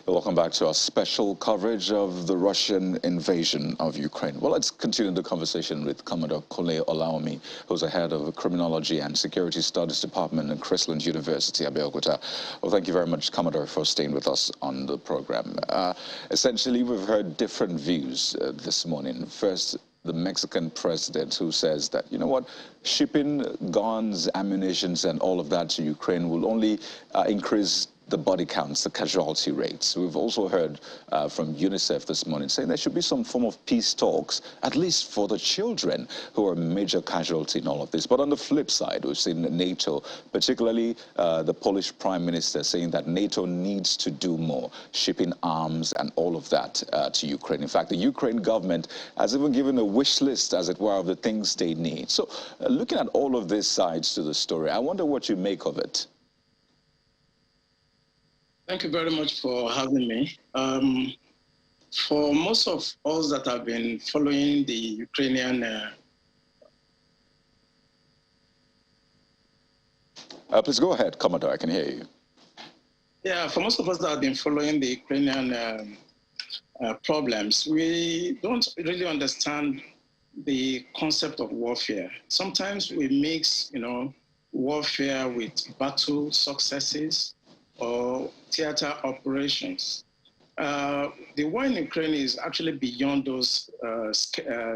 Welcome back to our special coverage of the Russian invasion of Ukraine. Well, let's continue the conversation with Commodore Kole Olaomi, who's the head of the Criminology and Security Studies Department at Chrisland University, Abeokuta. Well, thank you very much, Commodore, for staying with us on the program. Essentially, we've heard different views this morning. First, the Mexican president, who says that, you know what, shipping guns, ammunitions, and all of that to Ukraine will only increase the body counts, the casualty rates. We've also heard from UNICEF this morning saying there should be some form of peace talks, at least for the children who are major casualty in all of this. But on the flip side, we've seen NATO, particularly the Polish Prime Minister, saying that NATO needs to do more, shipping arms and all of that to Ukraine. In fact, the Ukraine government has even given a wish list, as it were, of the things they need. So looking at all of these sides to the story, I wonder what you make of it. Thank you very much for having me. For most of us that have been following the Ukrainian... Please go ahead, Commodore, I can hear you. Yeah, for most of us that have been following the Ukrainian problems, we don't really understand the concept of warfare. Sometimes we mix, warfare with battle successes or theater operations. The war in Ukraine is actually beyond those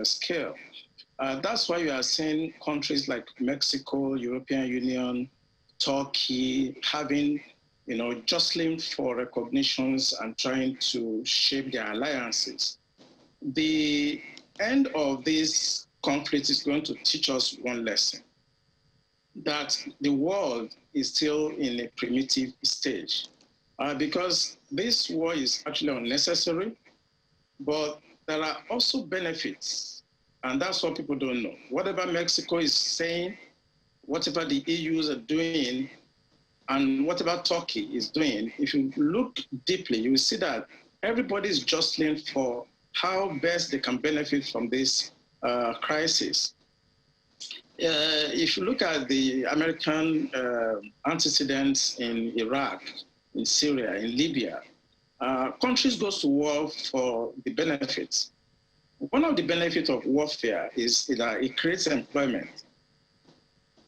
scale. That's why you are seeing countries like Mexico, European Union, Turkey having, jostling for recognitions and trying to shape their alliances. The end of this conflict is going to teach us one lesson, that the world is still in a primitive stage. Because this war is actually unnecessary, but there are also benefits, and that's what people don't know. Whatever Mexico is saying, whatever the EUs are doing, and whatever Turkey is doing, if you look deeply, you will see that everybody is jostling for how best they can benefit from this crisis. If you look at the American antecedents in Iraq, in Syria, in Libya, countries go to war for the benefits. One of the benefits of warfare is that it creates employment.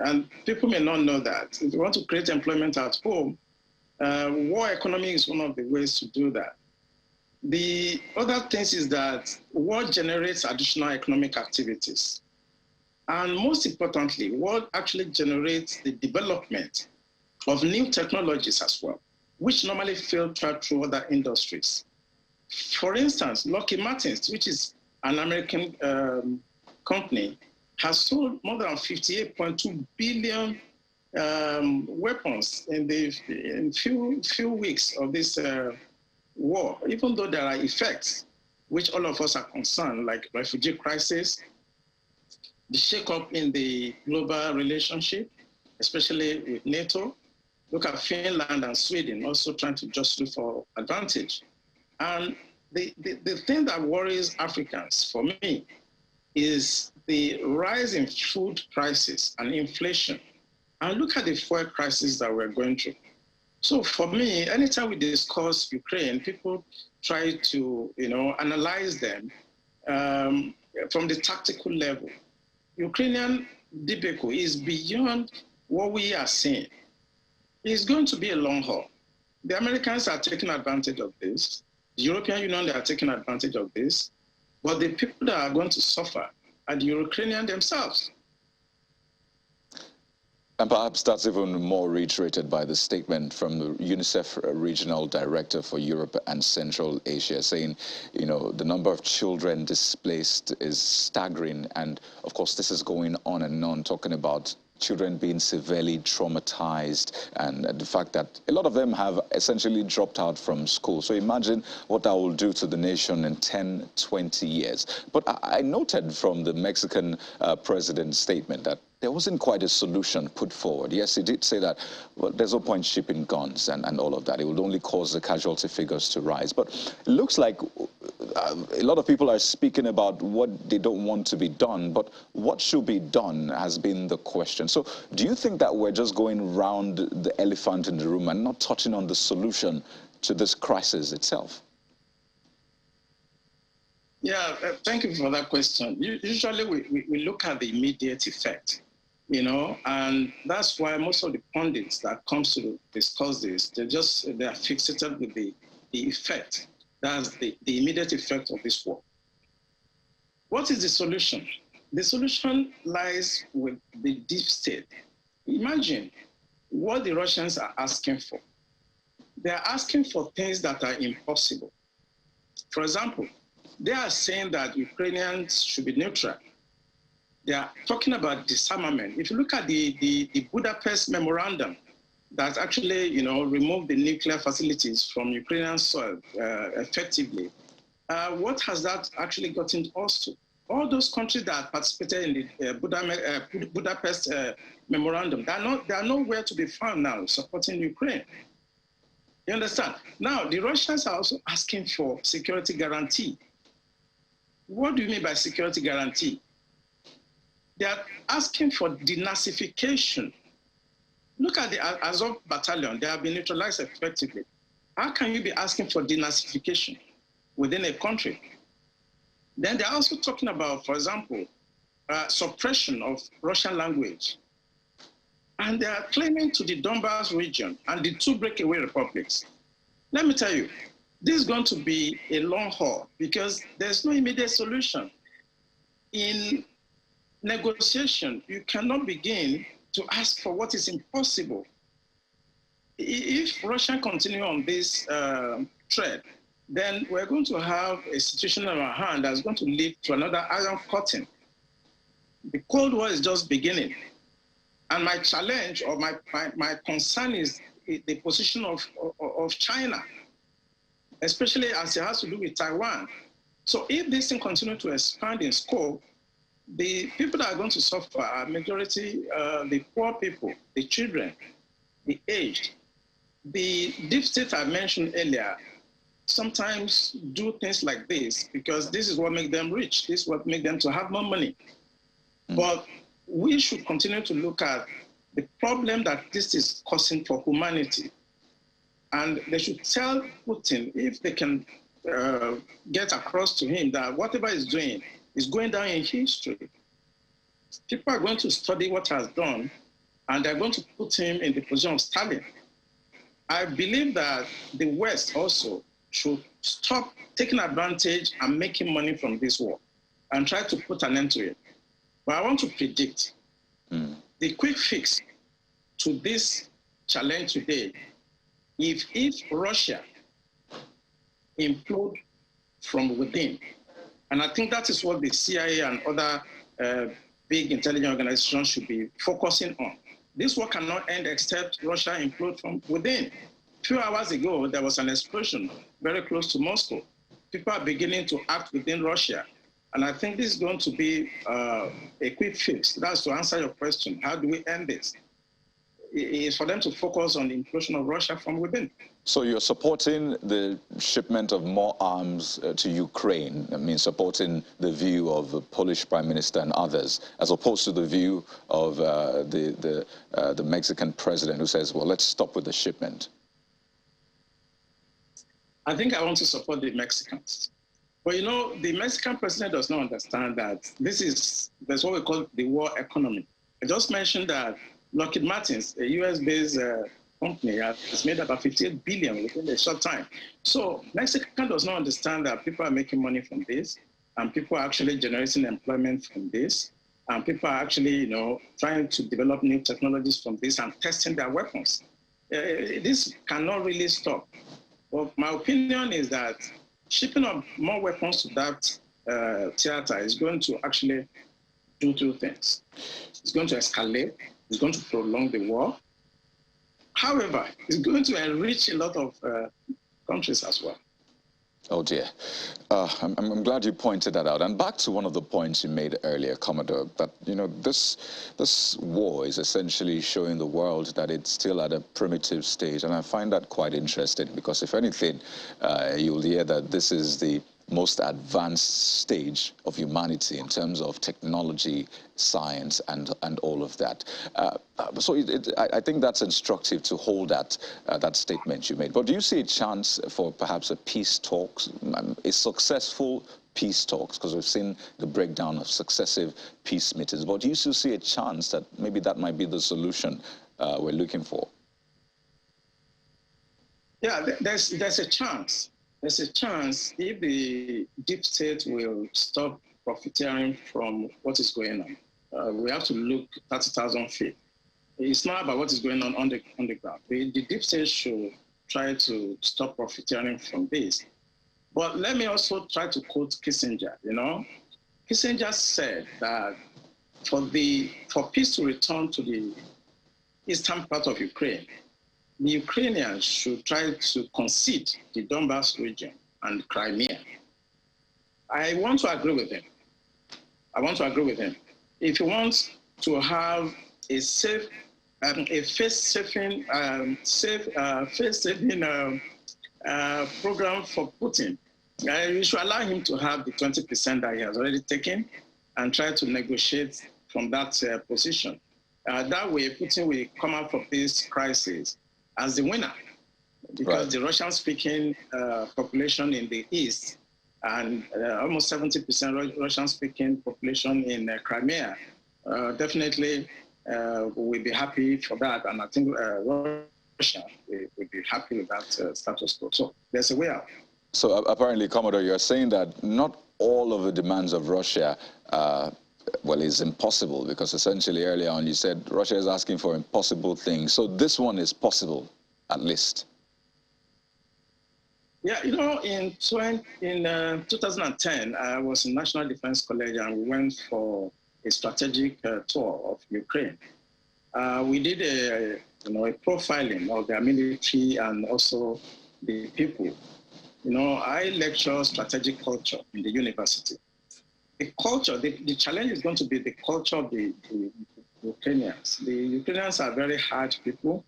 And people may not know that. If you want to create employment at home, war economy is one of the ways to do that. The other things is that war generates additional economic activities. And most importantly, war actually generates the development of new technologies as well, which normally filter through other industries. For instance, Lockheed Martin, which is an American company, has sold more than 58.2 billion weapons in few weeks of this war, even though there are effects which all of us are concerned, like refugee crisis, the shake-up in the global relationship, especially with NATO. Look at Finland and Sweden also trying to jostle for advantage. And the thing that worries Africans, for me, is the rise in food prices and inflation. And look at the fuel crisis that we're going through. So for me, anytime we discuss Ukraine, people try to analyze them from the tactical level. Ukrainian debacle is beyond what we are seeing. It's going to be a long haul. The Americans are taking advantage of this. The European Union, they are taking advantage of this. But the people that are going to suffer are the Ukrainians themselves. And perhaps that's even more reiterated by the statement from the UNICEF Regional Director for Europe and Central Asia, saying, the number of children displaced is staggering. And of course, this is going on and on, talking about children being severely traumatized and the fact that a lot of them have essentially dropped out from school. So imagine what that will do to the nation in 10, 20 years. But I noted from the Mexican president's statement that there wasn't quite a solution put forward. Yes, he did say that, well, there's no point shipping guns and all of that. It would only cause the casualty figures to rise. But it looks like a lot of people are speaking about what they don't want to be done, but what should be done has been the question. So do you think that we're just going round the elephant in the room and not touching on the solution to this crisis itself? Yeah, thank you for that question. Usually we look at the immediate effect, you know, and that's why most of the pundits that comes to discuss this, they are fixated with the effect. That's the immediate effect of this war. What is the solution? The solution lies with the deep state. Imagine what the Russians are asking for. They are asking for things that are impossible. For example, they are saying that Ukrainians should be neutral. They are talking about disarmament. If you look at the Budapest Memorandum that actually, you know, removed the nuclear facilities from Ukrainian soil effectively, what has that actually gotten us to? All those countries that participated in the Budapest Memorandum, they are nowhere to be found now supporting Ukraine. You understand? Now, the Russians are also asking for security guarantee. What do you mean by security guarantee? They are asking for denazification. Look at the Azov battalion. They have been neutralized effectively. How can you be asking for denazification within a country? Then they're also talking about, for example, suppression of Russian language. And they are claiming to the Donbas region and the two breakaway republics. Let me tell you, this is going to be a long haul because there's no immediate solution. In negotiation, you cannot begin to ask for what is impossible. If Russia continue on this thread, then we're going to have a situation in our hand that's going to lead to another iron curtain. The Cold War is just beginning. And my challenge or my concern is the position of China, especially as it has to do with Taiwan. So if this thing continues to expand in scope, the people that are going to suffer are majority the poor people, the children, the aged. The deep state I mentioned earlier sometimes do things like this because this is what makes them rich. This is what makes them to have more money. But we should continue to look at the problem that this is causing for humanity. And they should tell Putin, if they can get across to him that whatever he's doing is going down in history. People are going to study what he has done, and they're going to put him in the position of Stalin. I believe that the West also should stop taking advantage and making money from this war and try to put an end to it. But I want to predict the quick fix to this challenge today, if Russia implode from within, and I think that is what the CIA and other big intelligence organizations should be focusing on. This war cannot end except Russia implode from within. A few hours ago, there was an explosion very close to Moscow. People are beginning to act within Russia. And I think this is going to be a quick fix. That's to answer your question. How do we end this? It's for them to focus on the implosion of Russia from within. So you're supporting the shipment of more arms to Ukraine, I mean supporting the view of the Polish Prime Minister and others, as opposed to the view of the Mexican president who says, well, let's stop with the shipment. I think I want to support the Mexicans. But you know, the Mexican president does not understand that there's what we call the war economy. I just mentioned that Lockheed Martin, a US-based company, has made about $58 billion within a short time. So Mexico does not understand that people are making money from this, and people are actually generating employment from this, and people are actually, you know, trying to develop new technologies from this and testing their weapons. This cannot really stop. Well, my opinion is that shipping of more weapons to that theater is going to actually do two things. It's going to escalate. It's going to prolong the war. However, it's going to enrich a lot of countries as well. Oh dear. I'm glad you pointed that out. And back to one of the points you made earlier, Commodore, that, you know, this war is essentially showing the world that it's still at a primitive stage. And I find that quite interesting because, if anything, you'll hear that this is the most advanced stage of humanity in terms of technology, science, and all of that. So I think that's instructive to hold that statement you made. But do you see a chance for perhaps a peace talks, a successful peace talks, because we've seen the breakdown of successive peace meetings, but do you still see a chance that maybe that might be the solution we're looking for? Yeah, there's a chance. There's a chance if the deep state will stop profiteering from what is going on. We have to look 30,000 feet. It's not about what is going on the ground. The deep state should try to stop profiteering from this. But let me also try to quote Kissinger. Kissinger said that for peace to return to the eastern part of Ukraine, the Ukrainians should try to concede the Donbas region and Crimea. I want to agree with him. If you want to have a safe, face-saving program for Putin, you should allow him to have the 20% that he has already taken and try to negotiate from that position. That way, Putin will come out of this crisis as the winner, because the Russian-speaking population in the east and almost 70% Russian-speaking population in Crimea definitely will be happy for that, and I think Russia will be happy with that status quo. So there's a way out. So apparently, Commodore, you're saying that not all of the demands of Russia well, is impossible, because essentially earlier on you said Russia is asking for impossible things. So this one is possible, at least. Yeah, in 2010, I was in National Defense College, and we went for a strategic tour of Ukraine. We did a profiling of their military and also the people. I lecture strategic culture in the university. The culture, the challenge is going to be the culture of the Ukrainians. The Ukrainians are very hard people,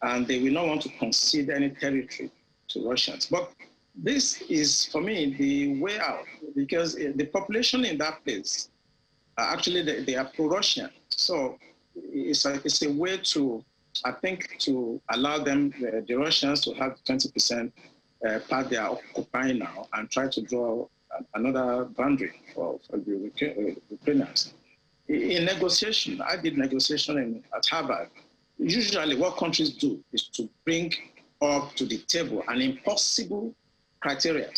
and they will not want to concede any territory to Russians. But this is, for me, the way out, because the population in that place, actually, they are pro-Russian. So it's a way to, I think, to allow them, the Russians, to have 20% part they are occupying now, and try to draw another boundary for the Ukrainians. In negotiation, I did negotiation at Harvard. Usually what countries do is to bring up to the table an impossible criteria.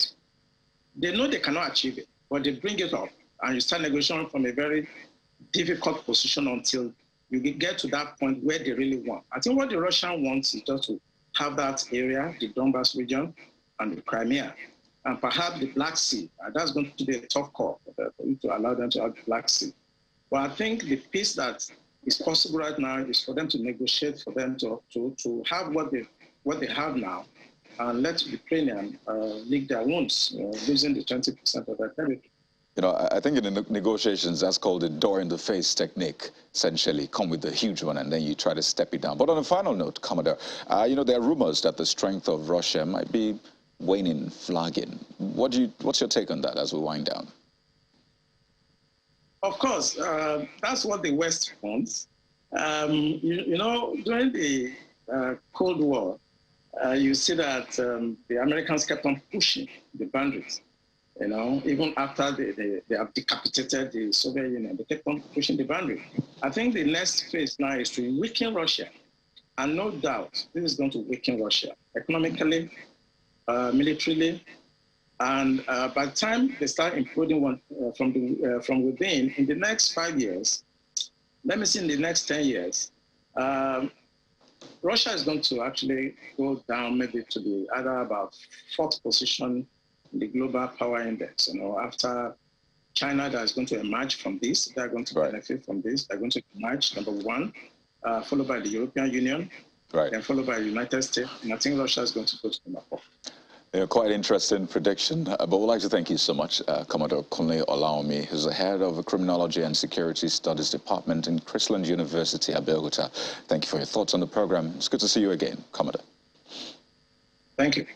They know they cannot achieve it, but they bring it up, and you start negotiating from a very difficult position until you get to that point where they really want. I think what the Russian wants is just to have that area, the Donbas region and the Crimea, and perhaps the Black Sea. That's going to be a tough call for you to allow them to have the Black Sea. But I think the peace that is possible right now is for them to negotiate, for them to have what they have now, and let Ukrainians lick their wounds, losing the 20% of their territory. I think in the negotiations, that's called the door-in-the-face technique, essentially. Come with the huge one, and then you try to step it down. But on a final note, Commodore, there are rumors that the strength of Russia might be waning, flagging. What's your take on that as we wind down? Of course, that's what the West wants. During the Cold War, you see that the Americans kept on pushing the boundaries. Even after they have decapitated the Soviet Union, they kept on pushing the boundary. I think the next phase now is to weaken Russia. And no doubt, this is going to weaken Russia economically, militarily, and by the time they start imploding from within, in the next 5 years, let me see, in the next 10 years, Russia is going to actually go down maybe to the either about 4th position in the global power index. After China, that is going to emerge from this, they're going to benefit from this. They're going to emerge, number 1, followed by the European Union, then followed by the United States, and I think Russia is going to go to number 4. Quite interesting prediction, but we'd like to thank you so much, Commodore Kunle Olawumi, who's the head of the Criminology and Security Studies Department in Chrisland University, Abeokuta. Thank you for your thoughts on the program. It's good to see you again, Commodore. Thank you.